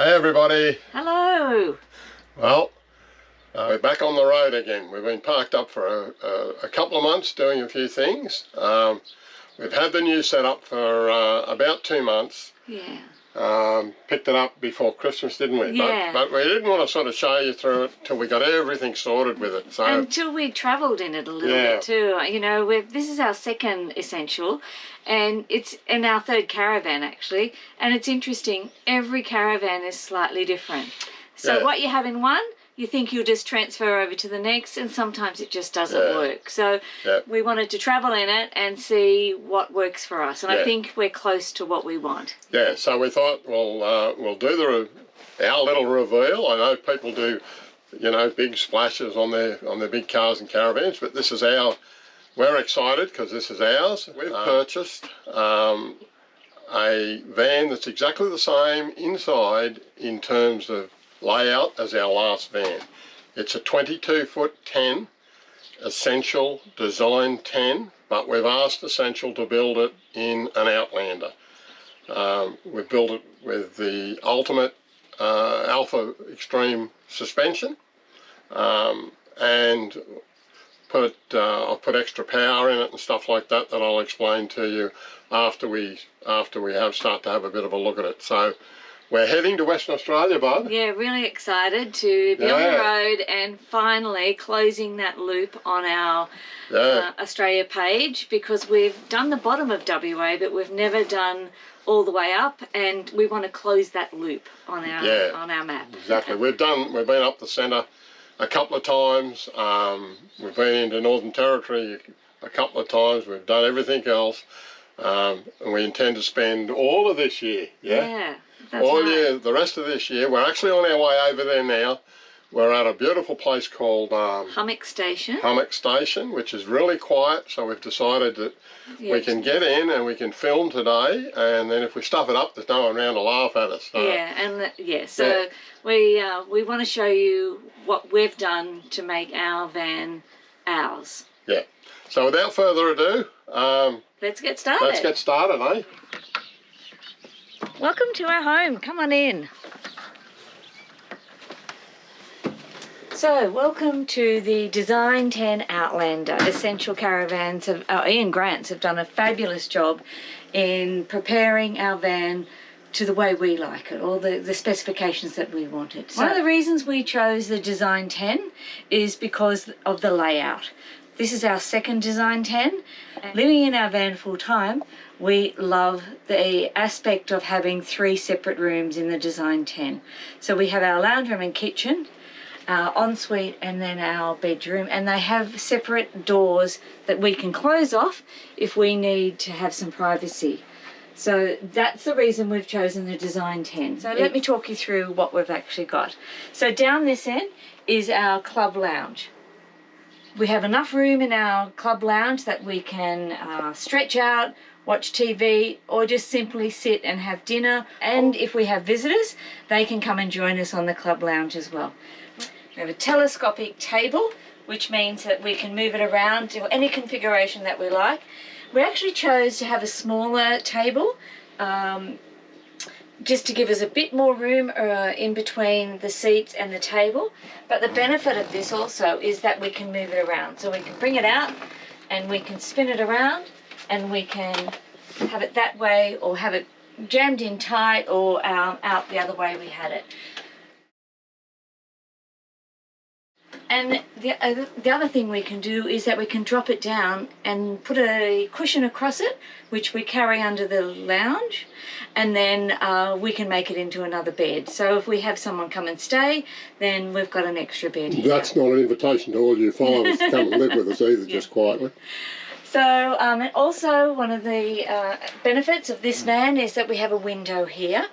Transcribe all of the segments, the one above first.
Hey everybody! Hello! Well, we're back on the road again. We've been parked up for a couple of months doing a few things. We've had the new setup for about 2 months. Yeah. Picked it up before Christmas, didn't we? Yeah. But we didn't want to sort of show you through it till we got everything sorted with it. So until we travelled in it a little bit too. You know, this is our second Essential, and it's in our third caravan actually. And it's interesting, every caravan is slightly different. So what you have in one, you think you'll just transfer over to the next, and sometimes it just doesn't work. So we wanted to travel in it and see what works for us, and I think we're close to what we want. Yeah, so we thought we'll do our little reveal. I know people do, you know, big splashes on their big cars and caravans, but this is we're excited because this is ours. We've purchased a van that's exactly the same inside in terms of layout as our last van. It's a 22-foot 10 Essential Design 10, but we've asked Essential to build it in an Outlander. We've built it with the ultimate Alpha Extreme suspension, and I've put extra power in it and stuff like that I'll explain to you after we start to have a bit of a look at it. So we're heading to Western Australia, Bob. Yeah, really excited to be on the road and finally closing that loop on our Australia page, because we've done the bottom of WA, but we've never done all the way up, and we want to close that loop on our map. Exactly. We've been up the centre a couple of times. We've been into Northern Territory a couple of times. We've done everything else, and we intend to spend all of this year. Yeah. All year, the rest of this year. We're actually on our way over there now. We're at a beautiful place called Hummock Station. Hummock Station, which is really quiet. So we've decided that we can get in and we can film today, and then if we stuff it up, there's no one around to laugh at us. So. We want to show you what we've done to make our van ours. Yeah. So without further ado, let's get started. Let's get started, eh? Welcome to our home. Come on in. So, welcome to the Design 10 Outlander. Essential Caravans Ian Grants have done a fabulous job in preparing our van to the way we like it, all the specifications that we wanted. So, one of the reasons we chose the Design 10 is because of the layout. This is our second Design 10. Living in our van full time, we love the aspect of having 3 separate rooms in the Design 10. So we have our lounge room and kitchen, our ensuite, and then our bedroom, and they have separate doors that we can close off if we need to have some privacy. So that's the reason we've chosen the Design 10. So let me talk you through what we've actually got. So down this end is our club lounge. We have enough room in our club lounge that we can stretch out, watch TV, or just simply sit and have dinner. And if we have visitors, they can come and join us on the club lounge as well. We have a telescopic table, which means that we can move it around to any configuration that we like. We actually chose to have a smaller table, just to give us a bit more room in between the seats and the table. But the benefit of this also is that we can move it around. So we can bring it out and we can spin it around, and we can have it that way or have it jammed in tight or out the other way we had it. And the other thing we can do is that we can drop it down and put a cushion across it, which we carry under the lounge, and then we can make it into another bed. So if we have someone come and stay, then we've got an extra bed here. That's not an invitation to all you followers to come and live with us either, just quietly. So also one of the benefits of this van is that we have a window here,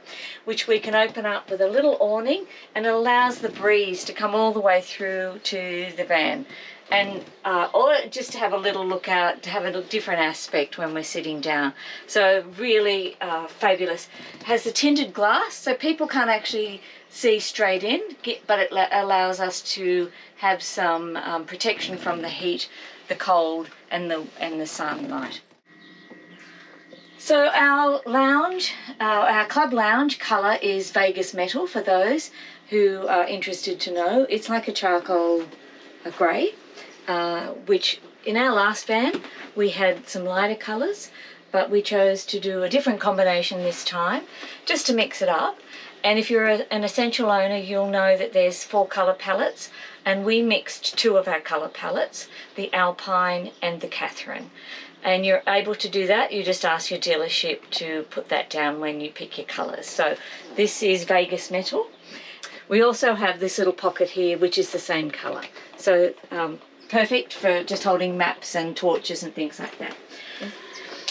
which we can open up with a little awning, and it allows the breeze to come all the way through to the van, and or just to have a little look out, to have a different aspect when we're sitting down. So really fabulous. It has the tinted glass, so people can't actually see straight in, but it allows us to have some protection from the heat, the cold, and the sunlight. So our lounge, our club lounge colour is Vegas metal for those who are interested to know. It's like a charcoal grey, which in our last van we had some lighter colours, but we chose to do a different combination this time just to mix it up. And if you're an Essential owner, you'll know that there's 4 colour palettes, and we mixed 2 of our colour palettes, the Alpine and the Catherine. And you're able to do that, you just ask your dealership to put that down when you pick your colours. So this is Vegas metal. We also have this little pocket here, which is the same colour. So perfect for just holding maps and torches and things like that.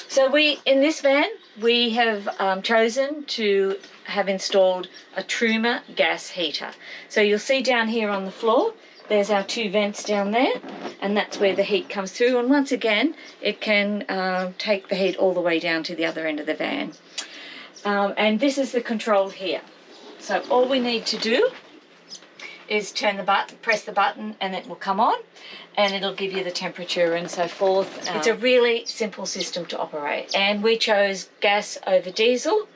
So in this van, we have chosen to have installed a Truma gas heater. So you'll see down here on the floor, there's our 2 vents down there, and that's where the heat comes through. And once again, it can take the heat all the way down to the other end of the van. And this is the control here. So all we need to do is turn the button, press the button, and it will come on, and it'll give you the temperature and so forth. It's a really simple system to operate, and we chose gas over diesel,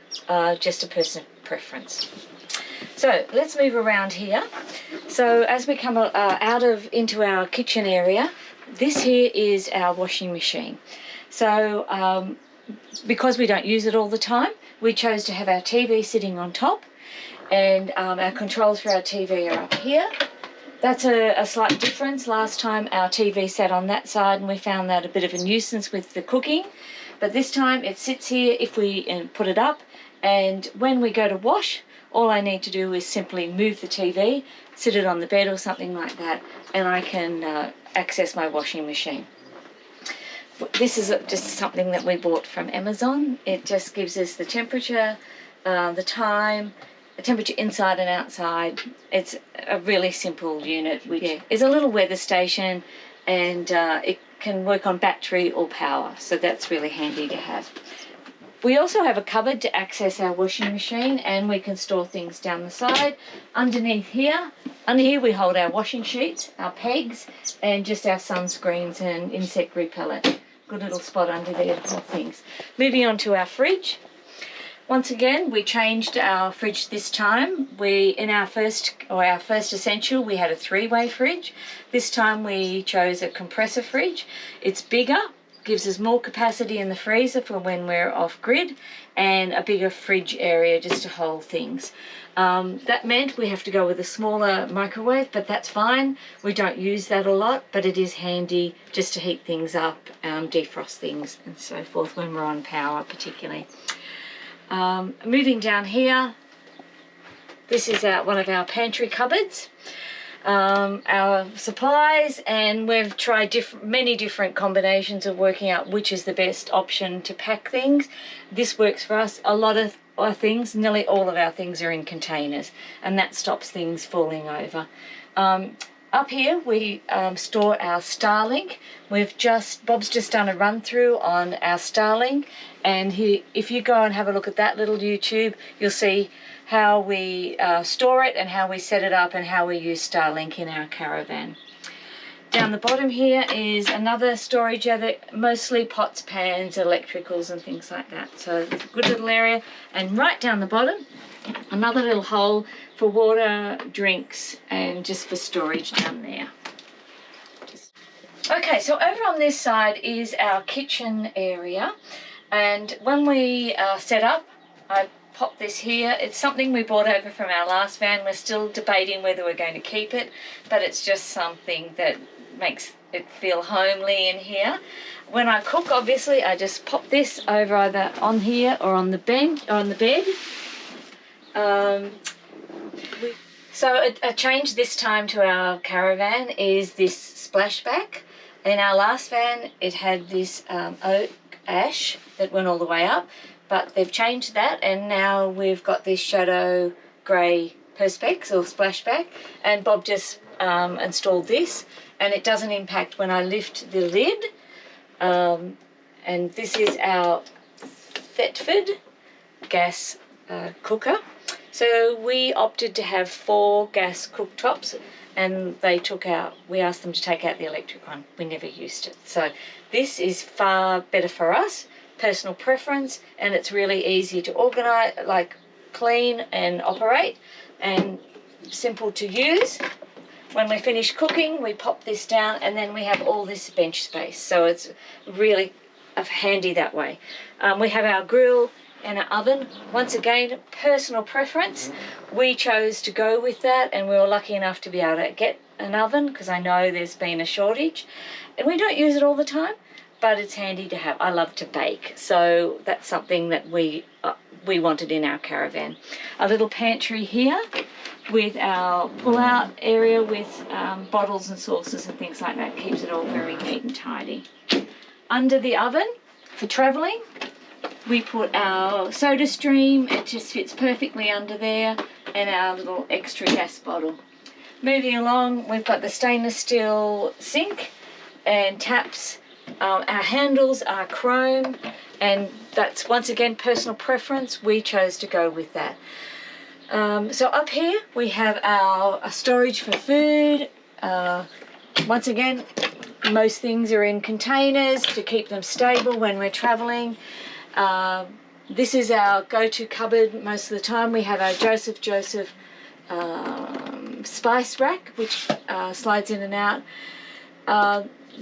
just a personal preference. So let's move around here. So as we come into our kitchen area, this here is our washing machine. So because we don't use it all the time, we chose to have our TV sitting on top, and our controls for our TV are up here. That's a slight difference. Last time our TV sat on that side and we found that a bit of a nuisance with the cooking, but this time it sits here if we put it up, and when we go to wash, all I need to do is simply move the TV, sit it on the bed or something like that, and I can access my washing machine. This is just something that we bought from Amazon. It just gives us the temperature, the time, the temperature inside and outside. It's a really simple unit, which is a little weather station, and it can work on battery or power, so that's really handy to have. We also have a cupboard to access our washing machine, and we can store things down the side. Under here we hold our washing sheets, our pegs, and just our sunscreens and insect repellent. Good little spot under there to hold things. Moving on to our fridge. Once again, we changed our fridge this time. In our first Essential, we had a 3-way fridge. This time we chose a compressor fridge. It's bigger, gives us more capacity in the freezer for when we're off grid, and a bigger fridge area just to hold things. That meant we have to go with a smaller microwave, but that's fine. We don't use that a lot, but it is handy just to heat things up, defrost things and so forth when we're on power particularly. Moving down here, this is one of our pantry cupboards. Our supplies, and we've tried many different combinations of working out which is the best option to pack things. This works for us. A lot of our things, nearly all of our things, are in containers, and that stops things falling over. Up here we store our Starlink. Bob's just done a run through on our Starlink, and if you go and have a look at that little YouTube, you'll see how we store it and how we set it up and how we use Starlink in our caravan. Down the bottom here is another storage area, mostly pots, pans, electricals and things like that. So it's a good little area. And right down the bottom, another little hole for water, drinks, and just for storage down there. Okay, so over on this side is our kitchen area. And when we set up, I pop this here. It's something we brought over from our last van. We're still debating whether we're going to keep it, but it's just something that makes it feel homely in here. When I cook, obviously, I just pop this over either on here or on the bench or on the bed. So a change this time to our caravan is this splashback. In our last van, it had this oak ash that went all the way up, but they've changed that, and now we've got this shadow grey perspex or splashback, and Bob just installed this, and it doesn't impact when I lift the lid. And this is our Thetford gas cooker. So we opted to have 4 gas cooktops, and we asked them to take out the electric one. We never used it. So this is far better for us, personal preference, and it's really easy to organize, like clean and operate, and simple to use. When we finish cooking, we pop this down, and then we have all this bench space. So it's really handy that way. We have our grill and our oven. Once again, personal preference. We chose to go with that, and we were lucky enough to be able to get an oven because I know there's been a shortage. And we don't use it all the time, but it's handy to have. I love to bake, so that's something that we wanted in our caravan. A little pantry here with our pull-out area with bottles and sauces and things like that. Keeps it all very neat and tidy. Under the oven, for travelling, we put our soda stream. It just fits perfectly under there, and our little extra gas bottle. Moving along, we've got the stainless steel sink and taps. Our handles are chrome, and that's once again personal preference. We chose to go with that. So up here we have our storage for food. Once again, most things are in containers to keep them stable when we're traveling. This is our go-to cupboard most of the time. We have our Joseph spice rack, which slides in and out.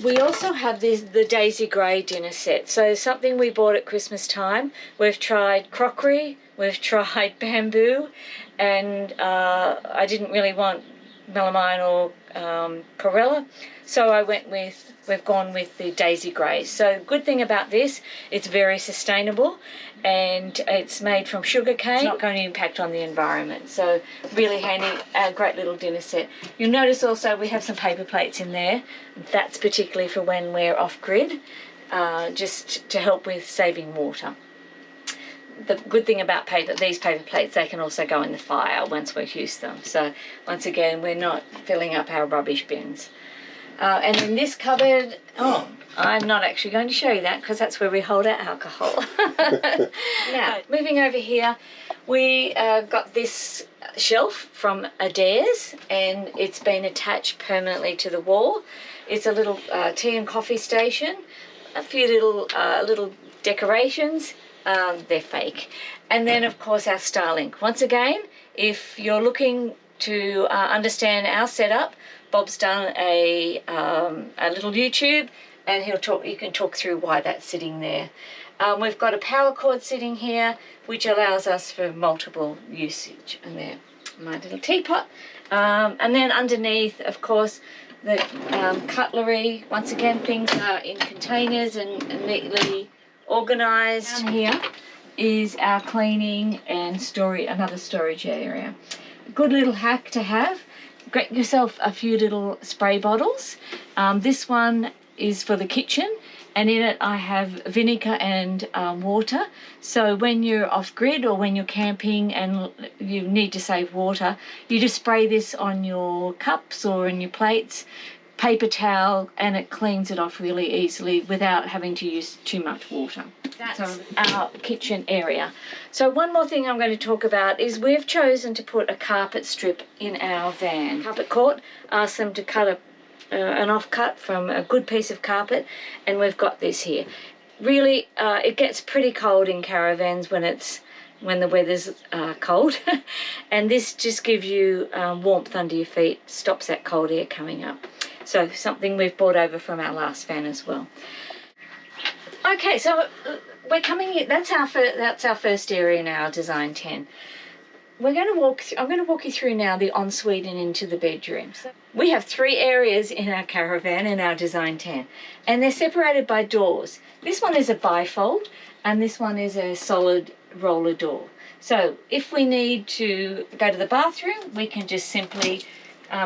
We also have the Daisy Grey dinner set. So something we bought at Christmas time. We've tried crockery, we've tried bamboo, and I didn't really want melamine or chlorella, so we've gone with the Daisy Grey. So good thing about this, it's very sustainable, and it's made from sugar cane. It's not going to impact on the environment. So really handy, a great little dinner set. You'll notice also we have some paper plates in there. That's particularly for when we're off-grid, just to help with saving water. The good thing about these paper plates, they can also go in the fire once we've used them. So once again, we're not filling up our rubbish bins. And in this cupboard, I'm not actually going to show you that because that's where we hold our alcohol. Now, moving over here, we got this shelf from Adairs, and it's been attached permanently to the wall. It's a little tea and coffee station, a few little decorations. They're fake. And then, of course, our Starlink. Once again, if you're looking to understand our setup, Bob's done a little YouTube, and you can talk through why that's sitting there. We've got a power cord sitting here, which allows us for multiple usage. And there, my little teapot. And then underneath, of course, the cutlery. Once again, things are in containers and neatly organised. Down here is our cleaning and another storage area. Good little hack to have. Get yourself a few little spray bottles. This one is for the kitchen, and in it I have vinegar and water. So when you're off grid or when you're camping and you need to save water, you just spray this on your cups or in your plates, paper towel, and it cleans it off really easily without having to use too much water. That's our kitchen area. So one more thing I'm going to talk about is we've chosen to put a carpet strip in our van. Carpet court asked them to cut an offcut from a good piece of carpet, and we've got this here. Really, it gets pretty cold in caravans when the weather's cold, and this just gives you warmth under your feet, stops that cold air coming up. So something we've brought over from our last van as well. Okay, so we're coming in. That's our first area in our design tent. I'm going to walk you through now the ensuite and into the bedrooms. We have 3 areas in our caravan in our design tent, and they're separated by doors. This one is a bifold, and this one is a solid roller door. So if we need to go to the bathroom, we can just simply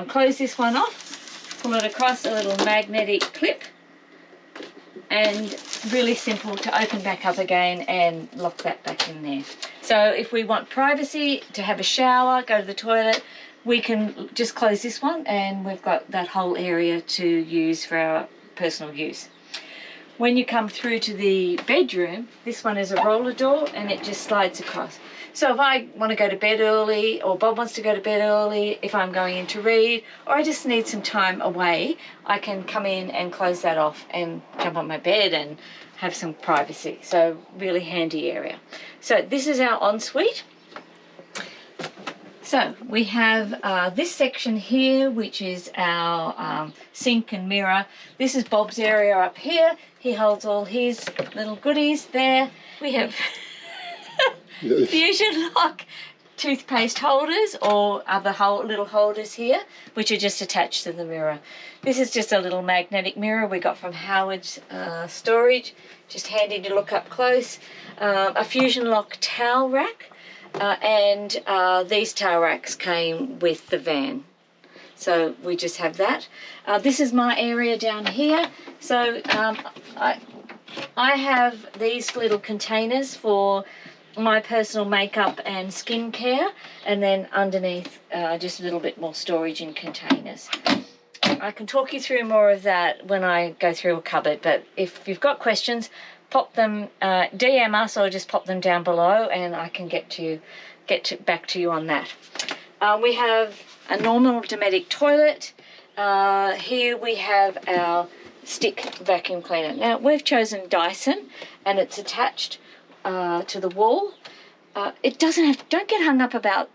close this one off, pull it across a little magnetic clip, and really simple to open back up again and lock that back in there. So if we want privacy, to have a shower, go to the toilet, we can just close this one, and we've got that whole area to use for our personal use. When you come through to the bedroom, this one is a roller door, and it just slides across. So if I want to go to bed early, or Bob wants to go to bed early, if I'm going in to read, or I just need some time away, I can come in and close that off and jump on my bed and have some privacy. So really handy area. So this is our ensuite. So we have this section here, which is our sink and mirror. This is Bob's area up here. He holds all his little goodies there. We have Fusion Lock toothpaste holders or other little holders here, which are just attached to the mirror. This is just a little magnetic mirror we got from Howard's storage, just handy to look up close. A Fusion Lock towel rack, and these towel racks came with the van. So we just have that. This is my area down here. So I have these little containers for my personal makeup and skincare, and then underneath just a little bit more storage in containers. I can talk you through more of that when I go through a cupboard, but if you've got questions, pop them, DM us, or just pop them down below and I can get back to you on that. We have a normal Dometic toilet. Here we have our stick vacuum cleaner. Now we've chosen Dyson and it's attached to the wall. Don't get hung up about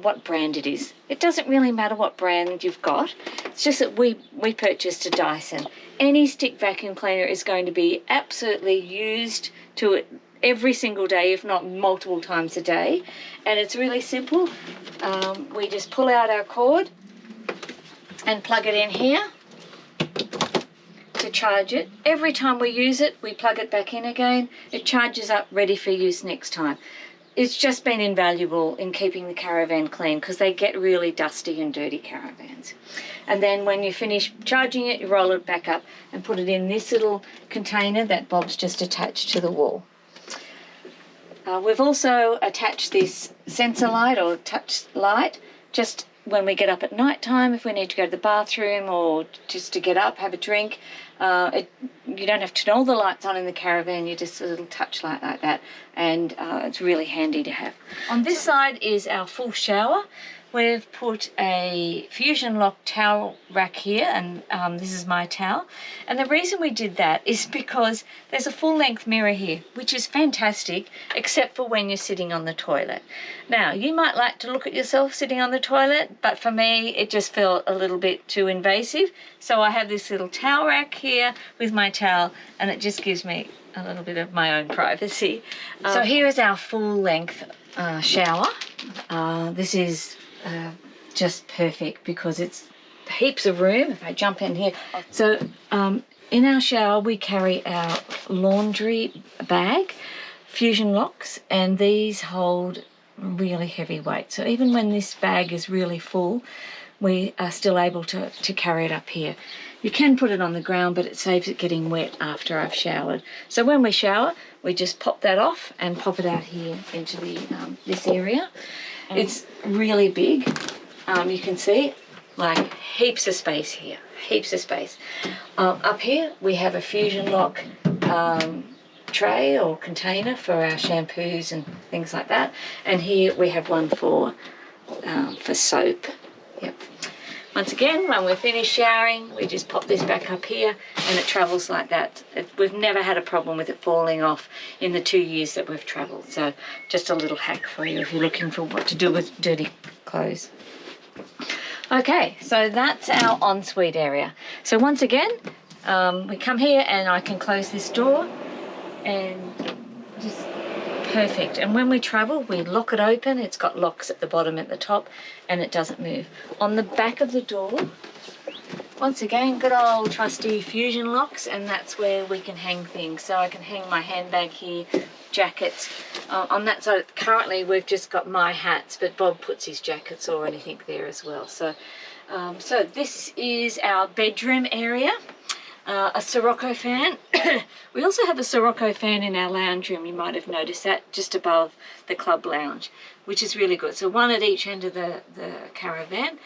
what brand it is. It doesn't really matter what brand you've got. It's just that we purchased a Dyson. Any stick vacuum cleaner is going to be absolutely used to every single day, if not multiple times a day. And it's really simple. We just pull out our cord and plug it in here to charge it. Every time we use it, we plug it back in again. It charges up, ready for use next time. It's just been invaluable in keeping the caravan clean because they get really dusty and dirty caravans. And then when you finish charging it, you roll it back up and put it in this little container that Bob's just attached to the wall. We've also attached this sensor light or touch light just when we get up at night time, if we need to go to the bathroom or just to get up, have a drink. You don't have to turn all the lights on in the caravan, you just a little touch light like that, and it's really handy to have. On this side is our full shower. We've put a Fusion Lock towel rack here, and this is my towel. And the reason we did that is because there's a full-length mirror here, which is fantastic, except for when you're sitting on the toilet. Now, you might like to look at yourself sitting on the toilet, but for me, it just felt a little bit too invasive. So I have this little towel rack here with my towel, and it just gives me a little bit of my own privacy. So here is our full-length shower. This is just perfect because it's heaps of room. If I jump in here, so in our shower we carry our laundry bag, Fusion Locks, and these hold really heavy weight. So even when this bag is really full, we are still able to carry it up here. You can put it on the ground, but it saves it getting wet after I've showered. So when we shower, we just pop that off and pop it out here into the this area. It's really big. You can see like heaps of space here, heaps of space. Up here we have a Fusion Lock tray or container for our shampoos and things like that. And here we have one for soap. Yep. Once again, when we're finished showering, we just pop this back up here and it travels like that. We've never had a problem with it falling off in the 2 years that we've travelled. So just a little hack for you if you're looking for what to do with dirty clothes. Okay, so that's our ensuite area. So once again, we come here and I can close this door and just perfect. And when we travel, we lock it open. It's got locks at the bottom, at the top, and it doesn't move. On the back of the door, once again, good old trusty Fusion Locks, and that's where we can hang things. So I can hang my handbag here, jackets. On that side, currently we've just got my hats, but Bob puts his jackets or anything there as well. So, so this is our bedroom area. A Sirocco fan. We also have a Sirocco fan in our lounge room. You might have noticed that just above the club lounge, which is really good. So one at each end of the caravan.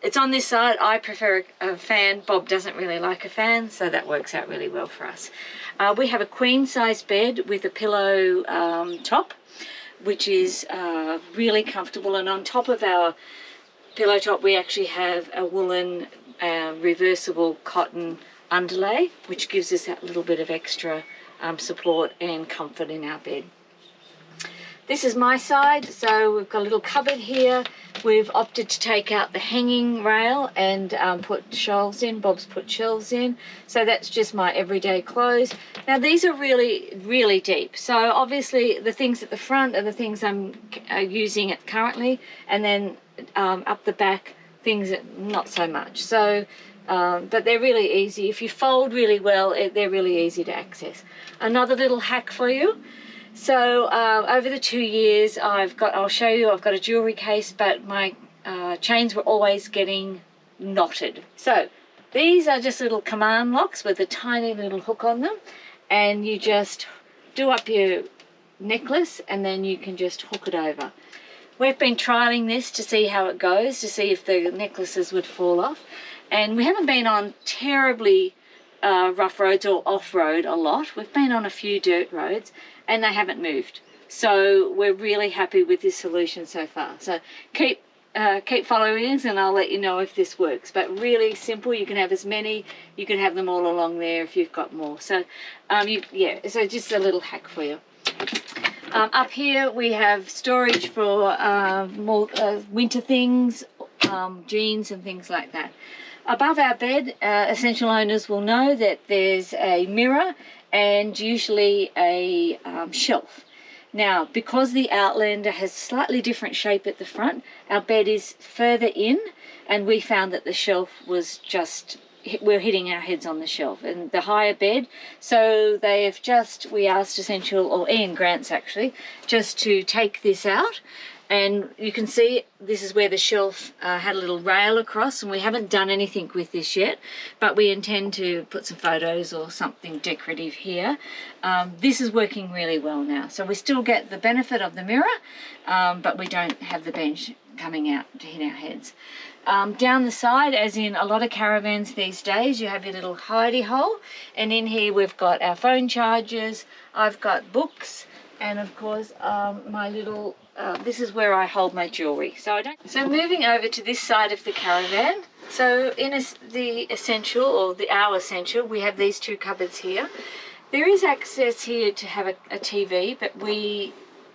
It's on this side. I prefer a fan. Bob doesn't really like a fan, so that works out really well for us. We have a queen size bed with a pillow top, which is really comfortable. And on top of our pillow top, we actually have a woolen reversible cotton underlay, which gives us that little bit of extra support and comfort in our bed. This is my side, so we've got a little cupboard here. We've opted to take out the hanging rail and put shelves in. Bob's put shelves in, so that's just my everyday clothes. Now these are really, really deep, so obviously the things at the front are the things I'm using it currently, and then up the back, things that not so much. So, but they're really easy. If you fold really well, they're really easy to access. Another little hack for you. So over the 2 years, I'll show you, I've got a jewellery case, but my chains were always getting knotted. So these are just little command locks with a tiny little hook on them, and you just do up your necklace and then you can just hook it over. We've been trialling this to see how it goes, to see if the necklaces would fall off, and we haven't been on terribly rough roads or off-road a lot. We've been on a few dirt roads and they haven't moved, so we're really happy with this solution so far. So keep following us and I'll let you know if this works. But really simple. You can have as many, you can have them all along there if you've got more. So so just a little hack for you. Up here we have storage for more winter things, jeans and things like that. Above our bed, essential owners will know that there's a mirror and usually a shelf. Now, because the Outlander has slightly different shape at the front, our bed is further in, and we found that the shelf was just, we're hitting our heads on the shelf, and the higher bed. So we asked Essential, or Ian Grants actually, just to take this out. And you can see this is where the shelf had a little rail across, and we haven't done anything with this yet, but we intend to put some photos or something decorative here. This is working really well now, so we still get the benefit of the mirror, but we don't have the bench coming out to hit our heads. Down the side, as in a lot of caravans these days, you have your little hidey hole, and in here we've got our phone chargers, I've got books, and of course my little this is where I hold my jewellery. So moving over to this side of the caravan, so in the Essential, or our Essential, we have these two cupboards here. There is access here to have a TV, but we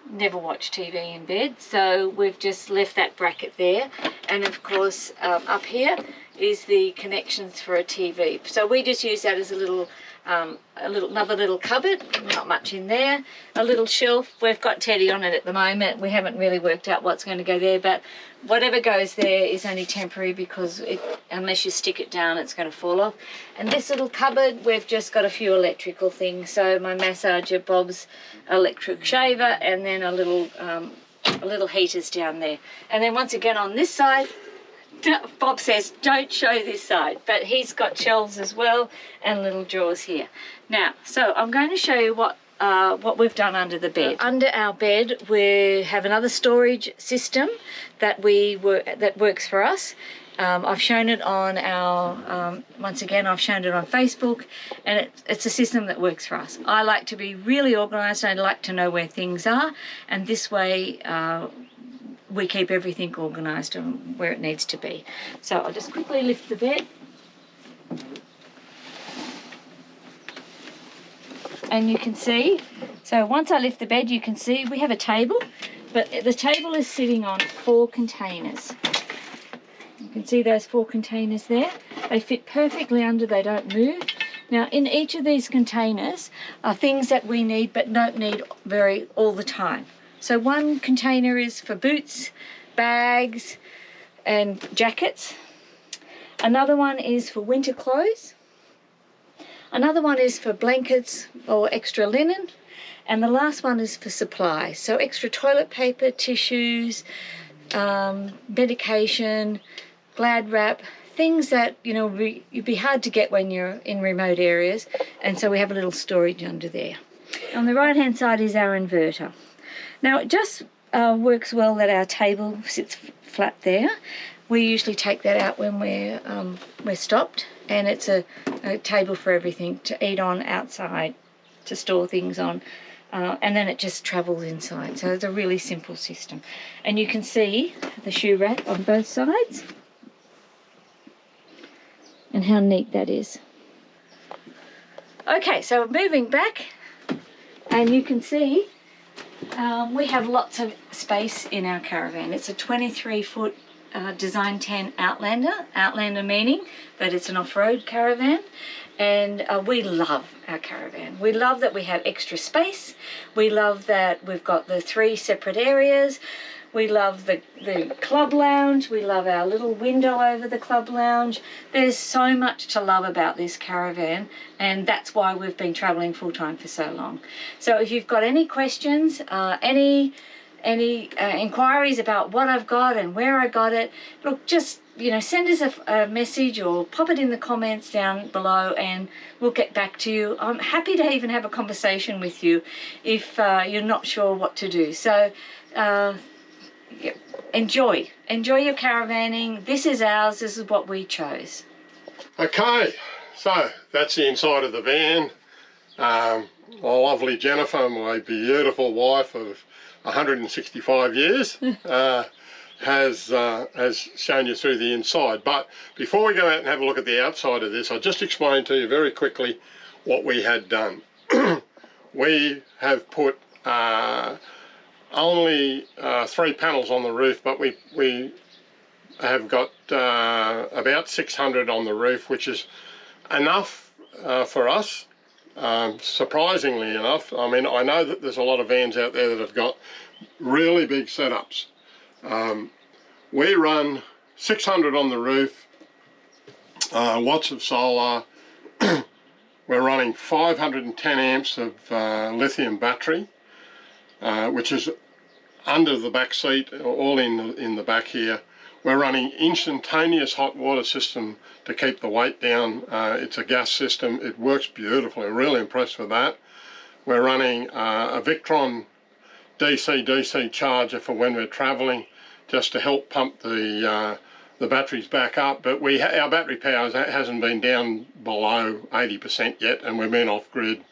never watch TV in bed, so we've just left that bracket there. And of course up here is the connections for a TV, so we just use that as another little cupboard, not much in there. A little shelf, we've got Teddy on it at the moment. We haven't really worked out what's going to go there, but whatever goes there is only temporary, because unless you stick it down, it's going to fall off. And this little cupboard, we've just got a few electrical things, so my massager, Bob's electric shaver, and then a little heaters down there. And then once again on this side, Bob says don't show this side, but he's got shelves as well and little drawers here. Now, so I'm going to show you what we've done under the bed. Under our bed we have another storage system that works for us. I've shown it on our once again I've shown it on Facebook, and it's a system that works for us. I like to be really organised, and I like to know where things are, and this way we keep everything organised and where it needs to be. So I'll just quickly lift the bed. And you can see, so once I lift the bed, you can see we have a table, but the table is sitting on 4 containers. You can see those 4 containers there. They fit perfectly under, they don't move. Now in each of these containers are things that we need but don't need all the time. So one container is for boots, bags and jackets. Another one is for winter clothes. Another one is for blankets or extra linen. And the last one is for supplies. So extra toilet paper, tissues, medication, Glad wrap, things that, you know, it'd be hard to get when you're in remote areas. And so we have a little storage under there. On the right hand side is our inverter. Now it just works well that our table sits flat there. We usually take that out when we're stopped, and it's a table for everything to eat on outside, to store things on, and then it just travels inside. So it's a really simple system. And you can see the shoe rack on both sides and how neat that is. Okay, so moving back, and you can see we have lots of space in our caravan. It's a 23-foot Design 10 Outlander. Outlander meaning that it's an off-road caravan, and we love our caravan. We love that we have extra space. We love that we've got the 3 separate areas. We love the club lounge. We love our little window over the club lounge. There's so much to love about this caravan, and that's why we've been traveling full-time for so long. So if you've got any questions, any inquiries about what I've got and where I got it, look, just, you know, send us a message or pop it in the comments down below and we'll get back to you. I'm happy to even have a conversation with you if you're not sure what to do. So enjoy your caravanning. This is ours. This is what we chose. Okay, so that's the inside of the van. My lovely Jennifer, my beautiful wife of 165 years, has shown you through the inside. But before we go out and have a look at the outside of this, I'll just explain to you very quickly what we had done. We have put only 3 panels on the roof, but we have got about 600 on the roof, which is enough for us. Surprisingly enough. I mean, I know that there's a lot of vans out there that have got really big setups. We run 600 on the roof, watts of solar. We're running 510 amps of lithium battery, which is under the back seat, all in the back here. We're running instantaneous hot water system to keep the weight down. It's a gas system. It works beautifully. I'm really impressed with that. We're running a Victron DC charger for when we're traveling, just to help pump the batteries back up. But our battery power hasn't been down below 80% yet, and we've been off grid.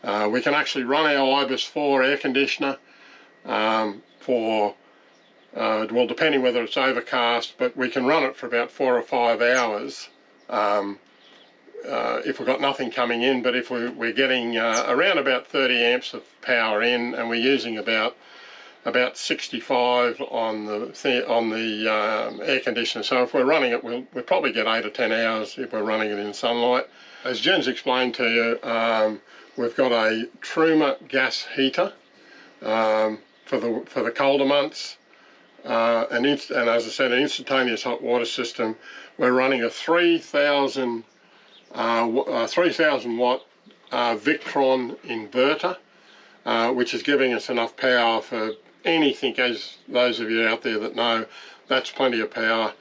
We can actually run our Ibis 4 air conditioner for well, depending whether it's overcast, but we can run it for about 4 or 5 hours if we've got nothing coming in. But if we're getting around about 30 amps of power in, and we're using about 65 on the air conditioner. So if we're running it, we'll probably get 8 or 10 hours if we're running it in sunlight. As Jen's explained to you, we've got a Truma gas heater for the colder months. And as I said, an instantaneous hot water system. We're running a 3,000 watt Victron inverter, which is giving us enough power for anything. As those of you out there that know, that's plenty of power.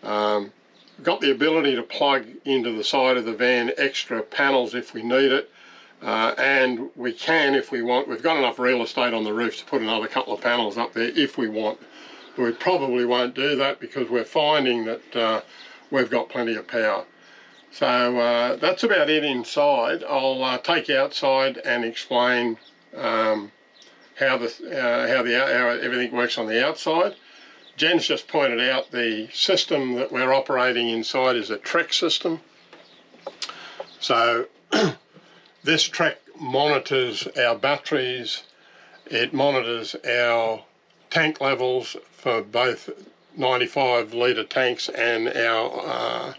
We've got the ability to plug into the side of the van extra panels if we need it, and we can if we want. We've got enough real estate on the roof to put another couple of panels up there if we want. We probably won't do that because we're finding that we've got plenty of power. So that's about it inside. I'll take you outside and explain how everything works on the outside. Jen's just pointed out the system that we're operating inside is a Trek system. So this Trek monitors our batteries. It monitors our tank levels for both 95 litre tanks and our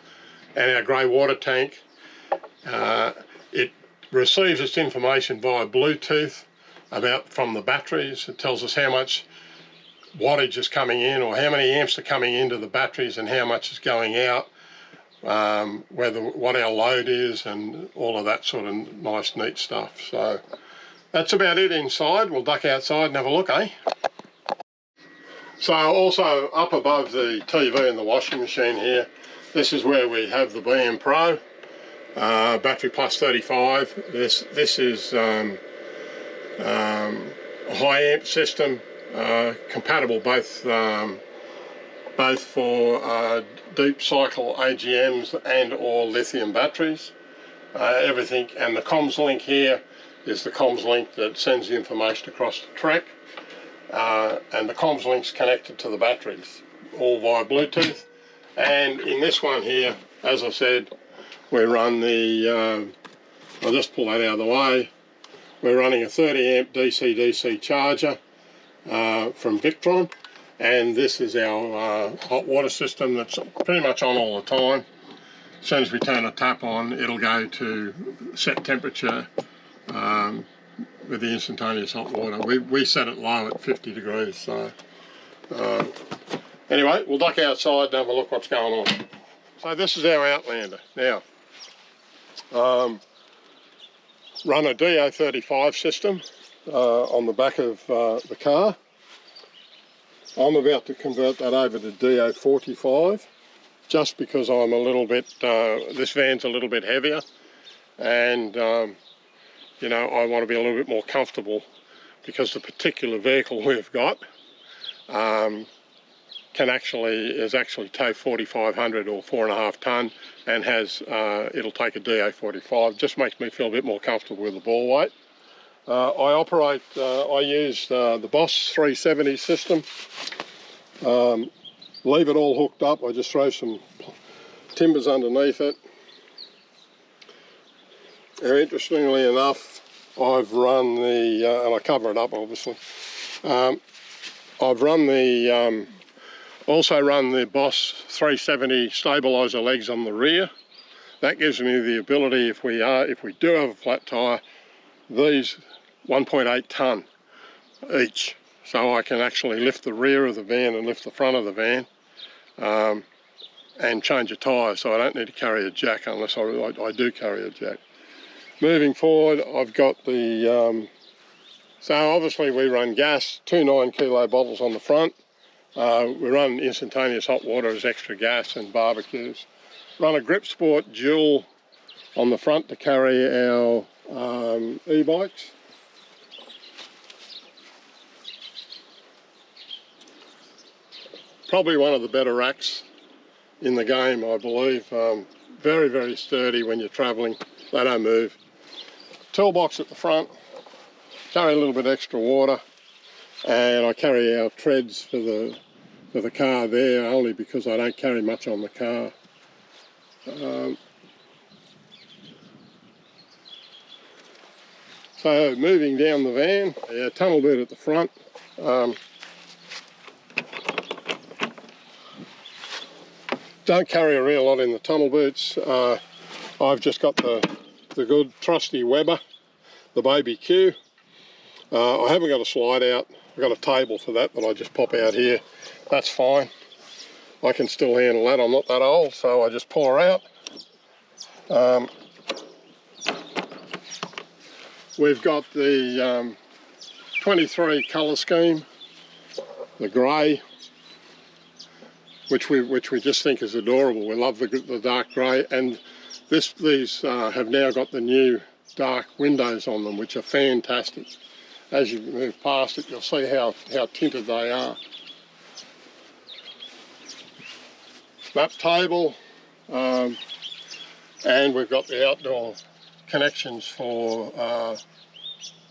grey water tank. It receives its information via Bluetooth from the batteries. It tells us how much wattage is coming in, or how many amps are coming into the batteries and how much is going out, what our load is, and all of that sort of nice neat stuff. So that's about it inside. We'll duck outside and have a look, eh? So also up above the TV and the washing machine here, this is where we have the BM Pro battery plus 35. This is a high amp system, compatible both for deep cycle AGMs and or lithium batteries. Everything, and the comms link here is the comms link that sends the information across the Trek. And the comms link's connected to the batteries, all via Bluetooth. And in this one here, as I said, we run the I'll just pull that out of the way. We're running a 30 amp DC-DC charger from Victron, and this is our hot water system that's pretty much on all the time. As soon as we turn the tap on, it'll go to set temperature with the instantaneous hot water. We set it low at 50 degrees. So anyway, we'll duck outside and have a look what's going on. So this is our Outlander. Now, run a DO35 system on the back of the car. I'm about to convert that over to DO45 just because I'm a little bit, this van's a little bit heavier, and you know, I want to be a little bit more comfortable because the particular vehicle we've got is actually tow 4,500 or 4.5 tonne, and has it'll take a DO45. Just makes me feel a bit more comfortable with the ball weight. I use the Boss 370 system. Leave it all hooked up. I just throw some timbers underneath it. Now, interestingly enough, I've run the, and I cover it up obviously, I've run the, also run the Boss 370 stabiliser legs on the rear. That gives me the ability, if we do have a flat tyre, these 1.8 tonne each. So I can actually lift the rear of the van and lift the front of the van and change a tyre, so I don't need to carry a jack unless I do carry a jack. Moving forward, I've got the, so obviously we run gas, 2 9-kilo bottles on the front. We run instantaneous hot water as extra gas and barbecues. Run a Grip Sport dual on the front to carry our e-bikes. Probably one of the better racks in the game, I believe. Very, very sturdy when you're travelling. They don't move. Toolbox at the front. Carry a little bit extra water, and I carry our treads for the car there, only because I don't carry much on the car. So moving down the van, our tunnel boot at the front. Don't carry a real lot in the tunnel boots. I've just got the good trusty Weber, the Baby Q. I haven't got a slide out. I've got a table for that I just pop out here. That's fine. I can still handle that. I'm not that old, so I just pull her out. We've got the 23 colour scheme, the grey, which we just think is adorable. We love the dark grey, and these have now got the new dark windows on them, which are fantastic. As you move past it, you'll see how tinted they are. Map table, and we've got the outdoor connections for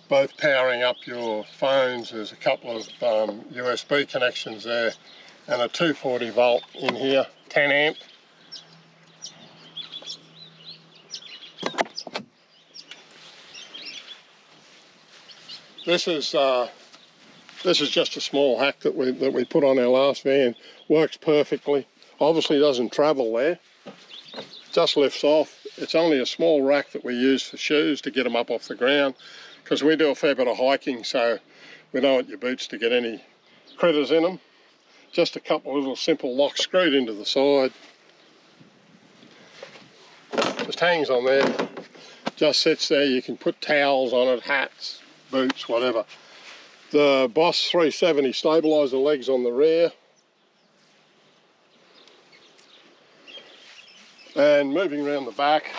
both powering up your phones. There's a couple of USB connections there, and a 240 volt in here, 10 amp. This is just a small hack that we put on our last van. Works perfectly. Obviously doesn't travel there. Just lifts off. It's only a small rack that we use for shoes to get them up off the ground, because we do a fair bit of hiking, so we don't want your boots to get any critters in them. Just a couple of little simple locks screwed into the side. Just hangs on there. Just sits there. You can put towels on it, hats, boots, whatever. The Boss 370 stabiliser legs on the rear. And moving around the back,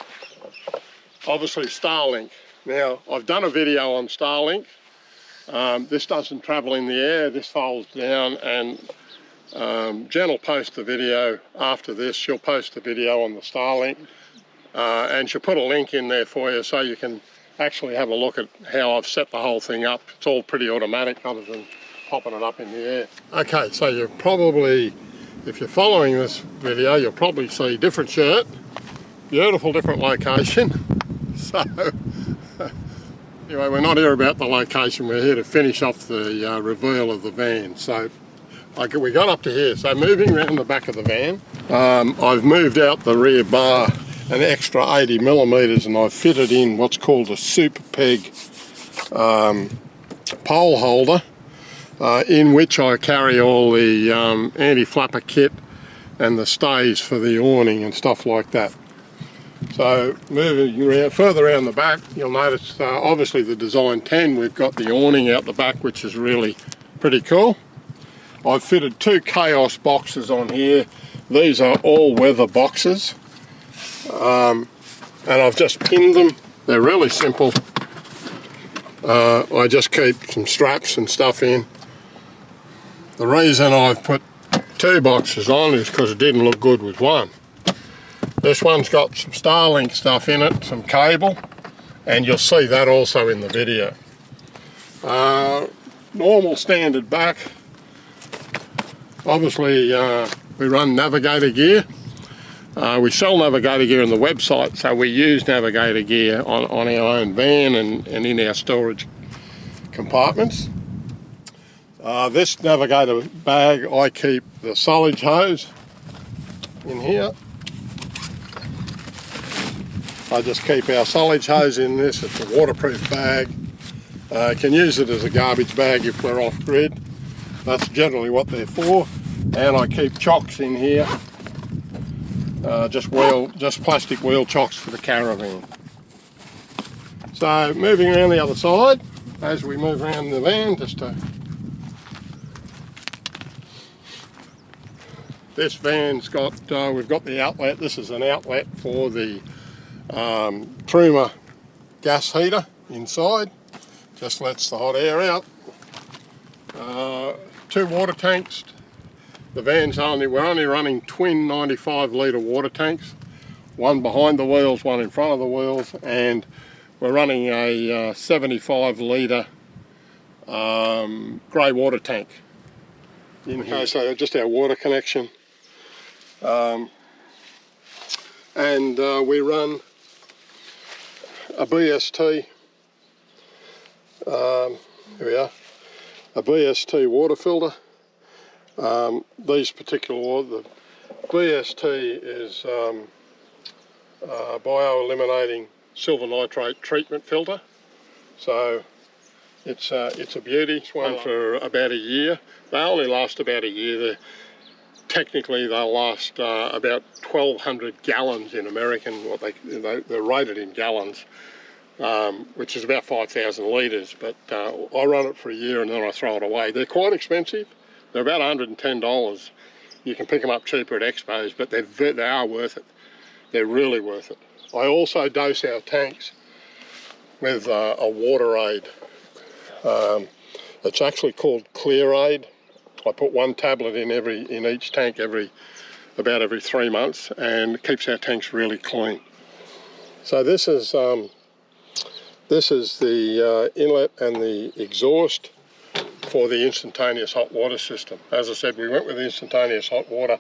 obviously Starlink. Now, I've done a video on Starlink. This doesn't travel in the air, this folds down, and Jen will post the video after this. She'll post the video on the Starlink, and she'll put a link in there for you so you can actually have a look at how I've set the whole thing up. It's all pretty automatic other than popping it up in the air. Okay, so you've probably, if you're following this video, you'll probably see different shirt, beautiful different location. So Anyway, we're not here about the location, we're here to finish off the reveal of the van. So we got up to here, so moving around the back of the van, I've moved out the rear bar an extra 80 millimetres and I've fitted in what's called a super peg pole holder, in which I carry all the anti-flapper kit and the stays for the awning and stuff like that. So moving around, further around the back, you'll notice obviously the Design 10, we've got the awning out the back, which is really pretty cool. I've fitted 2 Chaos boxes on here. These are all weather boxes, and I've just pinned them. They're really simple. I just keep some straps and stuff in. The reason I've put 2 boxes on is because it didn't look good with one. This one's got some Starlink stuff in it, some cable, and you'll see that also in the video. Normal standard back. Obviously we run navigator gear. We sell navigator gear on the website, so we use navigator gear on our own van and in our storage compartments. This navigator bag, I keep the silage hose in here. I just keep our silage hose in this. It's a waterproof bag. Can use it as a garbage bag if we're off grid. That's generally what they're for. And I keep chocks in here. Just plastic wheel chocks for the caravan. So moving around the other side, as we move around the van, this van's got, we've got the outlet. This is an outlet for the Truma gas heater inside. Just lets the hot air out. 2 water tanks. The van's we're only running twin 95 litre water tanks. One behind the wheels, one in front of the wheels, and we're running a 75 litre grey water tank in here. Okay, so just our water connection. We run a BST, here we are, a BST water filter. These particular the BST is bio-eliminating silver nitrate treatment filter. So it's a beauty. It's one for about a year. They only last about a year. Technically they'll last about 1,200 gallons in American. They're rated in gallons, which is about 5,000 litres. But I run it for a year and then I throw it away. They're quite expensive. They're about $110. You can pick them up cheaper at expos, but they are worth it. They're really worth it. I also dose our tanks with a water aid. It's actually called Clear Aid. I put 1 tablet in each tank about every 3 months, and it keeps our tanks really clean. So this is the inlet and the exhaust for the instantaneous hot water system. As I said, we went with instantaneous hot water,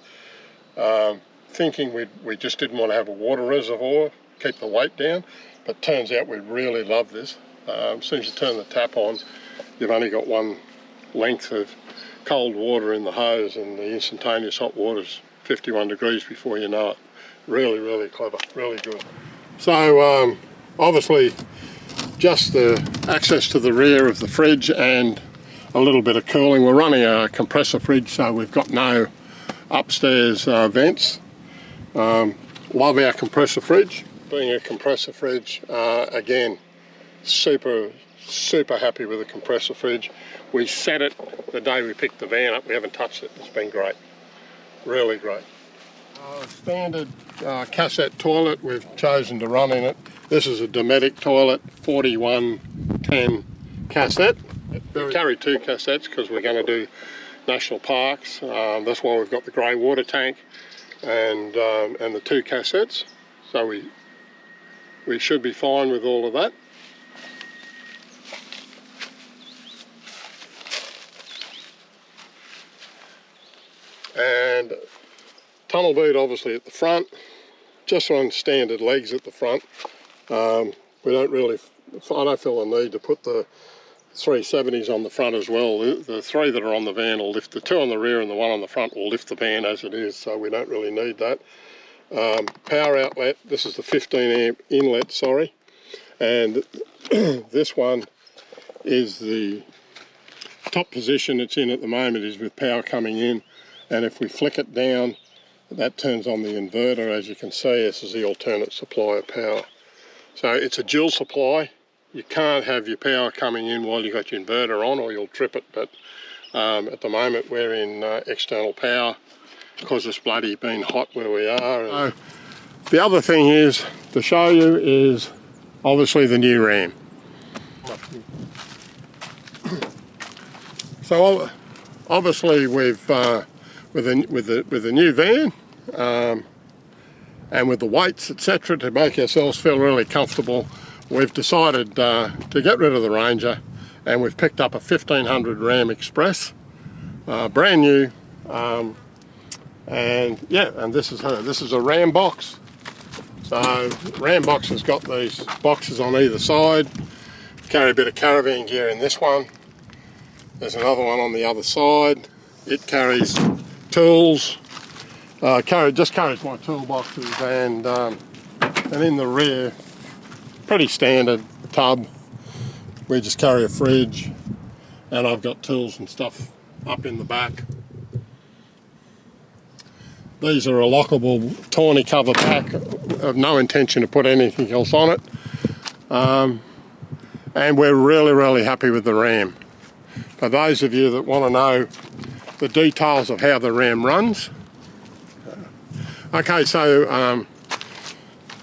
thinking we just didn't want to have a water reservoir, keep the weight down, but turns out we really love this. As soon as you turn the tap on, you've only got one length of cold water in the hose, and the instantaneous hot water's 51 degrees before you know it. Really, really clever, really good. So obviously just the access to the rear of the fridge and a little bit of cooling. We're running a compressor fridge, so we've got no upstairs vents. Love our compressor fridge. Being a compressor fridge, again, super happy with the compressor fridge. We set it the day we picked the van up. We haven't touched it. It's been great, really great. Standard cassette toilet we've chosen to run in it. This is a Dometic toilet, 4110 cassette. We carry 2 cassettes because we're going to do national parks. That's why we've got the grey water tank and the 2 cassettes. So we should be fine with all of that. And tunnel boot obviously at the front, just on standard legs at the front. We don't really I don't feel the need to put the 370s on the front as well. The three that are on the van will lift, the two on the rear and the one on the front will lift the van as it is, so we don't really need that. Power outlet, this is the 15 amp inlet, sorry, and this one is the top position it's in at the moment is with power coming in, and if we flick it down, that turns on the inverter. As you can see, this is the alternate supply of power. So it's a dual supply. You can't have your power coming in while you've got your inverter on or you'll trip it, but at the moment we're in external power because it's bloody been hot where we are. So the other thing is to show you is obviously the new RAM. So obviously we've with the new van and with the weights etc. to make ourselves feel really comfortable, we've decided to get rid of the Ranger, and we've picked up a 1500 RAM Express, brand new, and yeah, and this is her. This is a Rambox. So Rambox has got these boxes on either side. Carry a bit of caravan gear in this one. There's another one on the other side. It carries tools. Just carries my toolboxes, and in the rear, pretty standard tub. We just carry a fridge, and I've got tools and stuff up in the back. These are a lockable tawny cover pack. I have no intention to put anything else on it. And we're really happy with the RAM. For those of you that want to know the details of how the RAM runs. Okay, so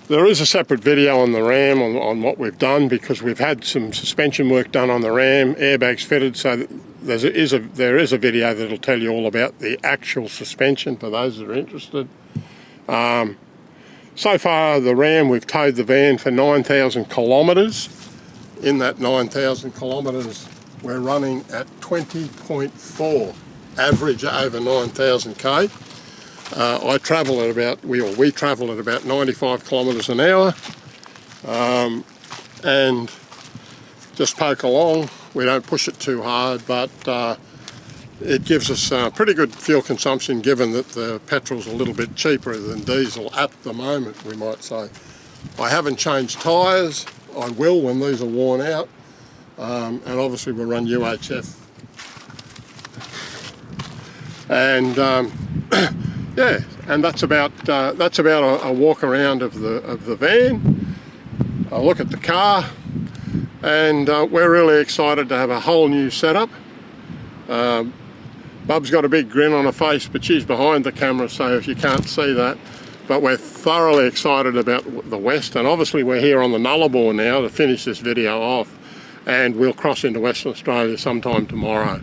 there is a separate video on the RAM on what we've done, because we've had some suspension work done on the RAM, airbags fitted, so there is a video that'll tell you all about the actual suspension for those that are interested. So far the RAM, we've towed the van for 9,000 kilometres. In that 9,000 kilometres we're running at 20.4 average over 9,000 k. We travel at about 95 kilometres an hour, and just poke along. We don't push it too hard, but it gives us pretty good fuel consumption, given that the petrol's a little bit cheaper than diesel at the moment, we might say. I haven't changed tyres. I will when these are worn out, and obviously we'll run UHF. And yeah, and that's about a walk around of the van, a look at the car, and we're really excited to have a whole new setup. Bub's got a big grin on her face, but she's behind the camera, so if you can't see that. But we're thoroughly excited about the West, and obviously we're here on the Nullarbor now to finish this video off, and we'll cross into Western Australia sometime tomorrow.